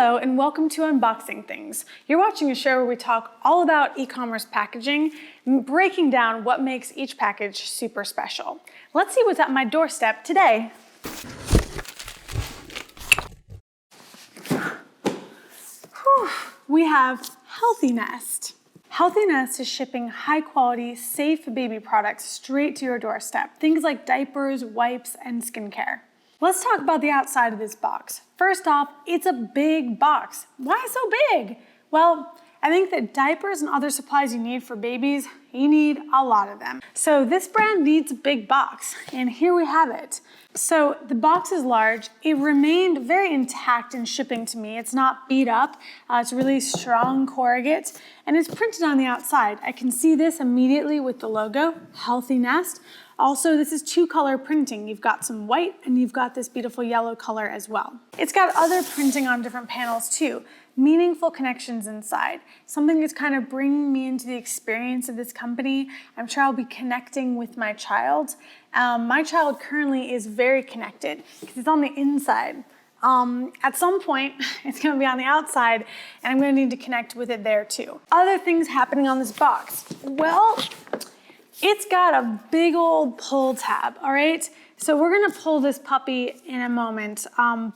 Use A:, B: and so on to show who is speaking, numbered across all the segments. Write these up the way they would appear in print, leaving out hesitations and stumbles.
A: Hello and welcome to Unboxing Things. You're watching a show where we talk all about e-commerce packaging, breaking down what makes each package super special. Let's see what's at my doorstep today. We have Healthynest. Healthynest is shipping high-quality, safe baby products straight to your doorstep. Things like diapers, wipes, and skincare. Let's talk about the outside of this box. First off, it's a big box. Why so big? Well, I think that diapers and other supplies you need for babies, you need a lot of them. So this brand needs a big box, and here we have it. So the box is large. It remained very intact in shipping to me. It's not beat up. It's really strong corrugate, and it's printed on the outside. I can see this immediately with the logo, Healthynest. Also, this is two-color printing. You've got some white and you've got this beautiful yellow color as well. It's got other printing on different panels too. Meaningful connections inside. Something that's kind of bringing me into the experience of this company. I'm sure I'll be connecting with my child. My child currently is very connected because it's on the inside. At some point, it's gonna be on the outside and I'm gonna need to connect with it there too. Other things happening on this box. Well, it's got a big old pull tab, all right? So we're gonna pull this puppy in a moment,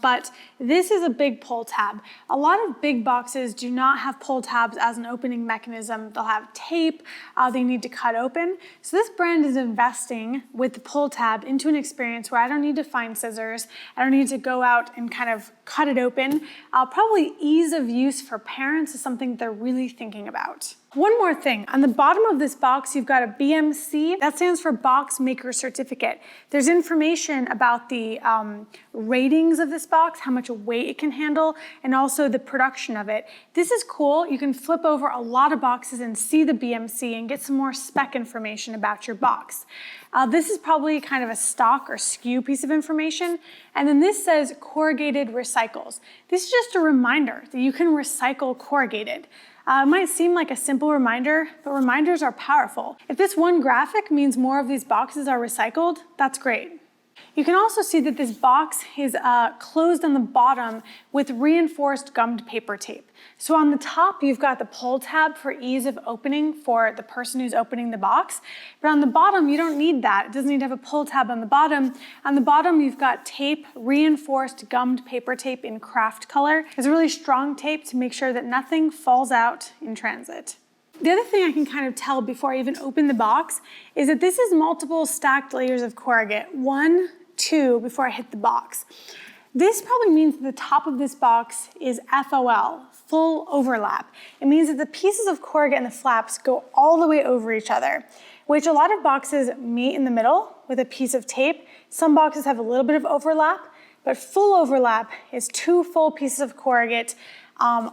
A: but this is a big pull tab. A lot of big boxes do not have pull tabs as an opening mechanism. They'll have tape they need to cut open. So this brand is investing with the pull tab into an experience where I don't need to find scissors. I don't need to go out and kind of cut it open. Probably ease of use for parents is something they're really thinking about. One more thing, on the bottom of this box, you've got a BMC. That stands for Box Maker Certificate. There's information about the ratings of this box, how much weight it can handle, and also the production of it. This is cool. You can flip over a lot of boxes and see the BMC and get some more spec information about your box. This is probably kind of a stock or SKU piece of information. And then this says corrugated recycles. This is just a reminder that you can recycle corrugated. It might seem like a simple reminder, but reminders are powerful. If this one graphic means more of these boxes are recycled, that's great. You can also see that this box is closed on the bottom with reinforced gummed paper tape. So on the top, you've got the pull tab for ease of opening for the person who's opening the box. But on the bottom, you don't need that. It doesn't need to have a pull tab on the bottom. On the bottom, you've got tape, reinforced gummed paper tape in craft color. It's a really strong tape to make sure that nothing falls out in transit. The other thing I can kind of tell before I even open the box is that this is multiple stacked layers of corrugate. 1, 2, before I hit the box. This probably means that the top of this box is FOL, full overlap. It means that the pieces of corrugate and the flaps go all the way over each other, which a lot of boxes meet in the middle with a piece of tape. Some boxes have a little bit of overlap, but full overlap is 2 full pieces of corrugate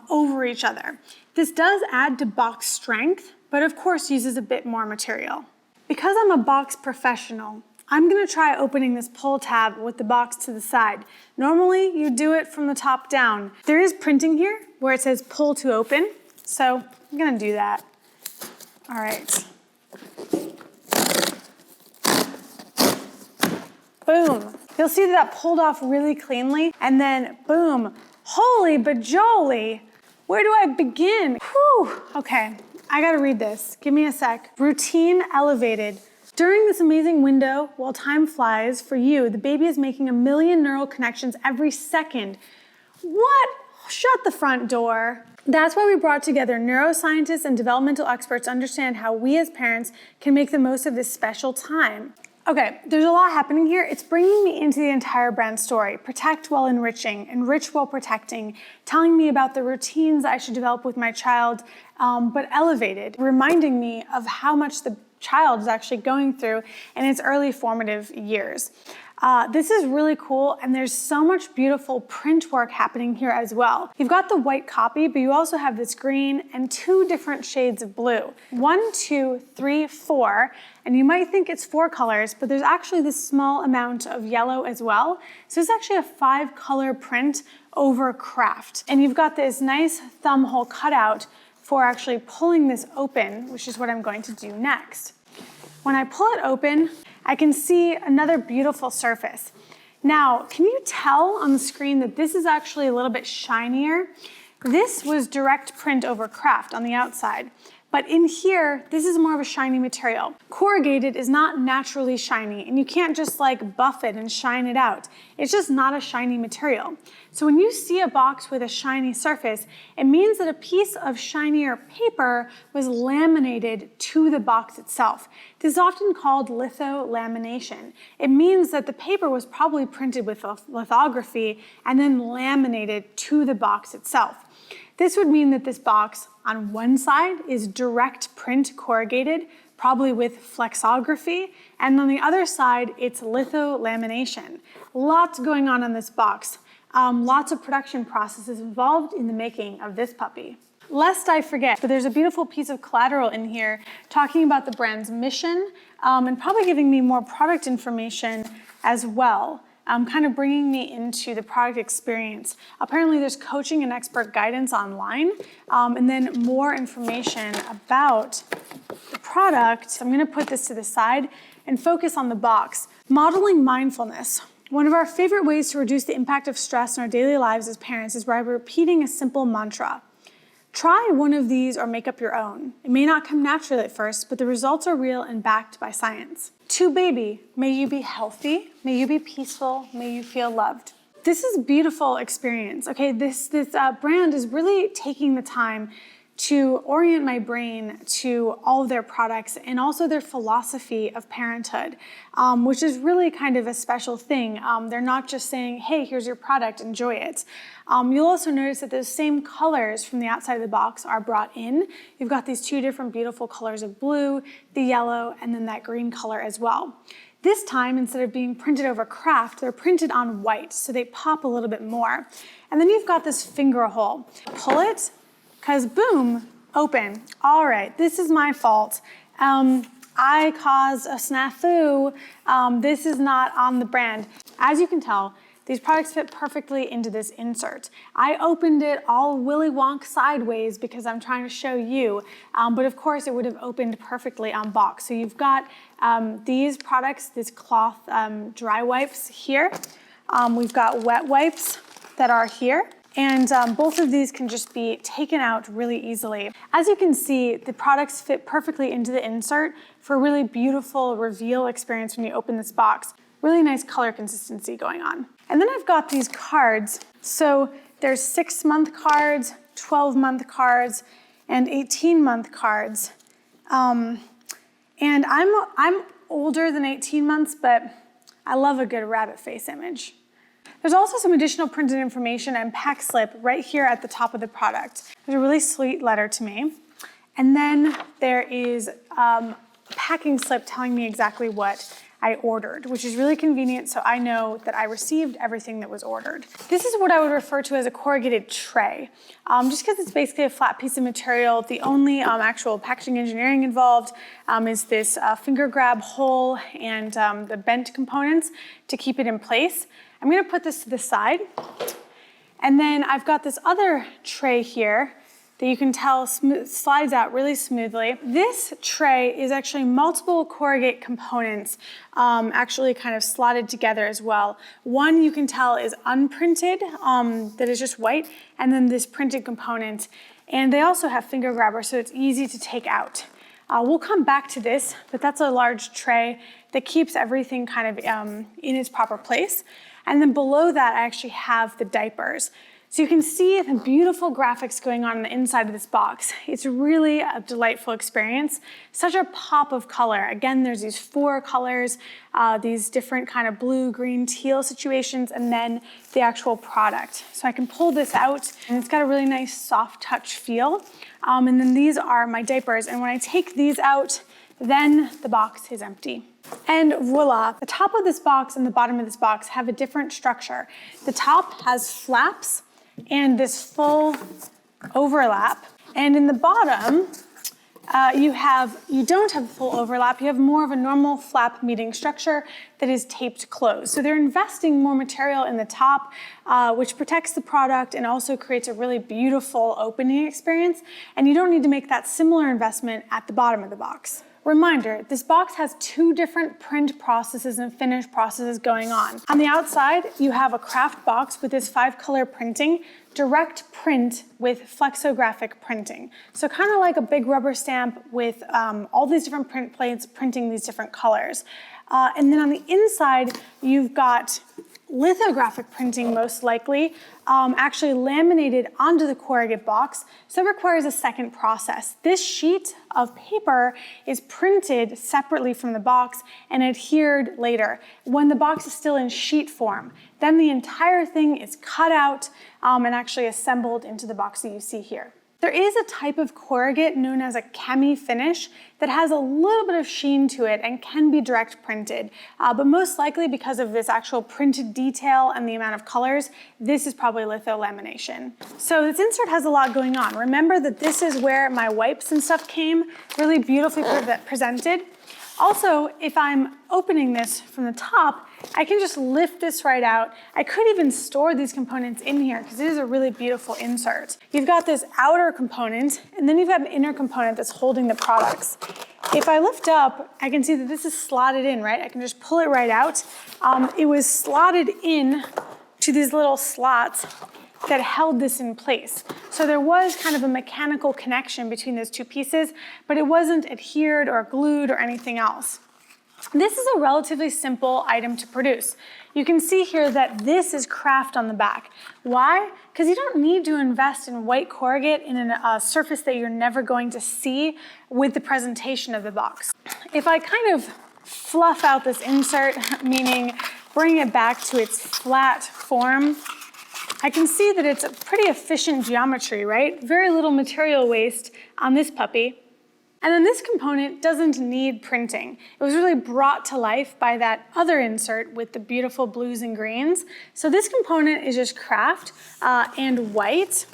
A: over each other. This does add to box strength, but of course uses a bit more material. Because I'm a box professional, I'm gonna try opening this pull tab with the box to the side. Normally, you do it from the top down. There is printing here where it says pull to open, so I'm gonna do that. All right. Boom. You'll see that pulled off really cleanly, and then boom. Holy bajoli, where do I begin? Whew, okay, I gotta read this. Give me a sec. Routine elevated. During this amazing window, while time flies, for you, the baby is making 1 million neural connections every second. What? Shut the front door. That's why we brought together neuroscientists and developmental experts to understand how we as parents can make the most of this special time. Okay, there's a lot happening here. It's bringing me into the entire brand story. Protect while enriching, enrich while protecting, telling me about the routines I should develop with my child, but elevated, reminding me of how much the child is actually going through in its early formative years. This is really cool, and there's so much beautiful print work happening here as well. You've got the white copy, but you also have this green and 2 different shades of blue. 1, 2, 3, 4, and you might think it's 4 colors, but there's actually this small amount of yellow as well. So it's actually a 5-color print over craft. And you've got this nice thumb hole cutout for actually pulling this open, which is what I'm going to do next. When I pull it open, I can see another beautiful surface. Now, can you tell on the screen that this is actually a little bit shinier? This was direct print over craft on the outside. But in here, this is more of a shiny material. Corrugated is not naturally shiny, and you can't just like buff it and shine it out. It's just not a shiny material. So when you see a box with a shiny surface, it means that a piece of shinier paper was laminated to the box itself. This is often called litholamination. It means that the paper was probably printed with lithography and then laminated to the box itself. This would mean that this box on one side is direct print corrugated, probably with flexography, and on the other side, it's litholamination. Lots going on this box. Lots of production processes involved in the making of this puppy. Lest I forget, but there's a beautiful piece of collateral in here talking about the brand's mission and probably giving me more product information as well. Kind of bringing me into the product experience. Apparently there's coaching and expert guidance online, and then more information about the product. I'm gonna put this to the side and focus on the box. Modeling mindfulness. One of our favorite ways to reduce the impact of stress in our daily lives as parents is by repeating a simple mantra. Try one of these or make up your own. It may not come naturally at first, but the results are real and backed by science. To baby, may you be healthy, may you be peaceful, may you feel loved. This is a beautiful experience. Okay, this brand is really taking the time to orient my brain to all of their products and also their philosophy of parenthood, which is really kind of a special thing. They're not just saying, hey, here's your product, enjoy it. You'll also notice that those same colors from the outside of the box are brought in. You've got these two different beautiful colors of blue, the yellow, and then that green color as well. This time, instead of being printed over craft, they're printed on white, so they pop a little bit more. And then you've got this finger hole. Pull it, because boom, open. All right, this is my fault. I caused a snafu. This is not on the brand. As you can tell, these products fit perfectly into this insert. I opened it all Willy Wonk sideways because I'm trying to show you, but of course it would have opened perfectly on box. So you've got these products, this cloth dry wipes here. We've got wet wipes that are here. And both of these can just be taken out really easily. As you can see, the products fit perfectly into the insert for a really beautiful reveal experience when you open this box. Really nice color consistency going on. And then I've got these cards. So there's 6-month cards, 12-month cards, and 18-month cards. And I'm older than 18 months, but I love a good rabbit face image. There's also some additional printed information and pack slip right here at the top of the product. There's a really sweet letter to me. And then there is a packing slip telling me exactly what I ordered, which is really convenient so I know that I received everything that was ordered. This is what I would refer to as a corrugated tray. Just because it's basically a flat piece of material, the only actual packaging engineering involved is this finger grab hole and the bent components to keep it in place. I'm gonna put this to the side. And then I've got this other tray here that you can tell slides out really smoothly. This tray is actually multiple corrugate components actually kind of slotted together as well. One you can tell is unprinted, that is just white, and then this printed component. And they also have finger grabbers, so it's easy to take out. We'll come back to this, but that's a large tray that keeps everything kind of in its proper place. And then below that, I actually have the diapers. So you can see the beautiful graphics going on the inside of this box. It's really a delightful experience. Such a pop of color. Again, there's these 4 colors, these different kind of blue, green, teal situations, and then the actual product. So I can pull this out, and it's got a really nice soft touch feel. And then these are my diapers, and when I take these out, then the box is empty. And voila, the top of this box and the bottom of this box have a different structure. The top has flaps and this full overlap. And in the bottom, you don't have full overlap, you have more of a normal flap meeting structure that is taped closed. So they're investing more material in the top, which protects the product and also creates a really beautiful opening experience. And you don't need to make that similar investment at the bottom of the box. Reminder, this box has 2 different print processes and finish processes going on. On the outside, you have a craft box with this 5-color printing, direct print with flexographic printing. So kind of like a big rubber stamp with all these different print plates printing these different colors. And then on the inside, you've got lithographic printing, most likely, actually laminated onto the corrugate box, so it requires a second process. This sheet of paper is printed separately from the box and adhered later when the box is still in sheet form. Then the entire thing is cut out and actually assembled into the box that you see here. There is a type of corrugate known as a chemi finish that has a little bit of sheen to it and can be direct printed, but most likely because of this actual printed detail and the amount of colors, this is probably litho-lamination. So this insert has a lot going on. Remember that this is where my wipes and stuff came, really beautifully presented. Also, if I'm opening this from the top, I can just lift this right out. I could even store these components in here because it is a really beautiful insert. You've got this outer component, and then you've got an inner component that's holding the products. If I lift up, I can see that this is slotted in, right? I can just pull it right out. It was slotted in to these little slots that held this in place. So there was kind of a mechanical connection between those 2 pieces, but it wasn't adhered or glued or anything else. This is a relatively simple item to produce. You can see here that this is craft on the back. Why? Because you don't need to invest in white corrugate in a surface that you're never going to see with the presentation of the box. If I kind of fluff out this insert, meaning bring it back to its flat form, I can see that it's a pretty efficient geometry, right? Very little material waste on this puppy. And then this component doesn't need printing. It was really brought to life by that other insert with the beautiful blues and greens. So this component is just craft and white,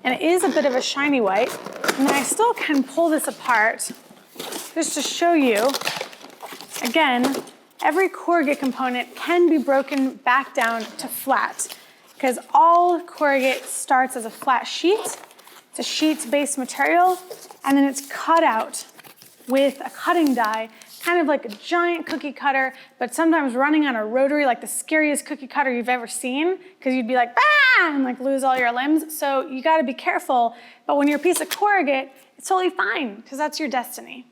A: and it is a bit of a shiny white. And then I still can pull this apart just to show you, again, every corrugate component can be broken back down to flat, because all corrugate starts as a flat sheet. It's a sheet-based material, and then it's cut out with a cutting die, kind of like a giant cookie cutter, but sometimes running on a rotary, like the scariest cookie cutter you've ever seen, because you'd be like, bah, and like lose all your limbs. So you gotta be careful, but when you're a piece of corrugate, it's totally fine, because that's your destiny.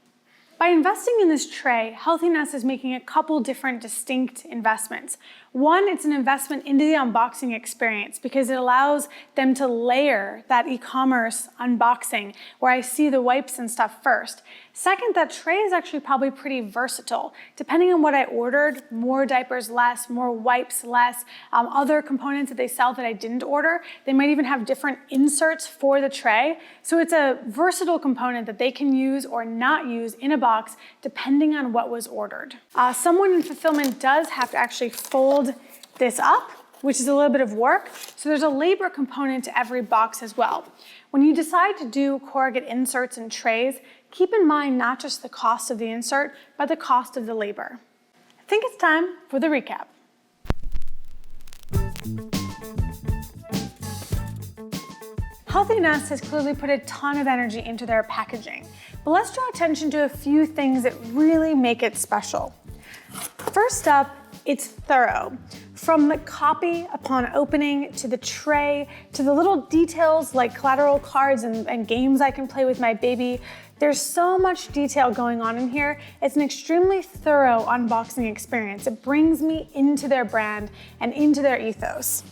A: By investing in this tray, Healthynest is making a couple different distinct investments. One, it's an investment into the unboxing experience because it allows them to layer that e-commerce unboxing where I see the wipes and stuff first. Second, that tray is actually probably pretty versatile. Depending on what I ordered, more diapers less, more wipes less, other components that they sell that I didn't order, they might even have different inserts for the tray. So it's a versatile component that they can use or not use in a box depending on what was ordered. Someone in fulfillment does have to actually fold this up, which is a little bit of work. So there's a labor component to every box as well. When you decide to do corrugate inserts and trays, keep in mind not just the cost of the insert, but the cost of the labor. I think it's time for the recap. Healthynest has clearly put a ton of energy into their packaging, but let's draw attention to a few things that really make it special. First up, it's thorough. From the copy upon opening, to the tray, to the little details like collateral cards and games I can play with my baby, there's so much detail going on in here. It's an extremely thorough unboxing experience. It brings me into their brand and into their ethos.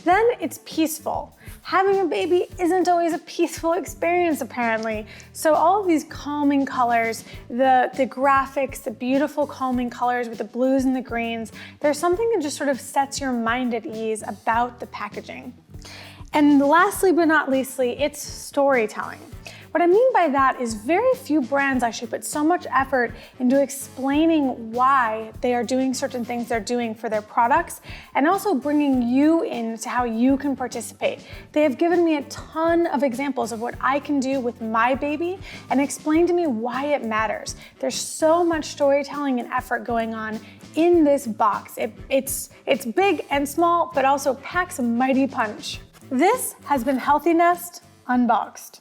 A: Then it's peaceful. Having a baby isn't always a peaceful experience, apparently. So all of these calming colors, the graphics, the beautiful calming colors with the blues and the greens, there's something that just sort of sets your mind at ease about the packaging. And lastly but not leastly, it's storytelling. What I mean by that is very few brands actually put so much effort into explaining why they are doing certain things they're doing for their products and also bringing you into how you can participate. They have given me a ton of examples of what I can do with my baby and explained to me why it matters. There's so much storytelling and effort going on in this box. It's big and small, but also packs a mighty punch. This has been Healthynest Unboxed.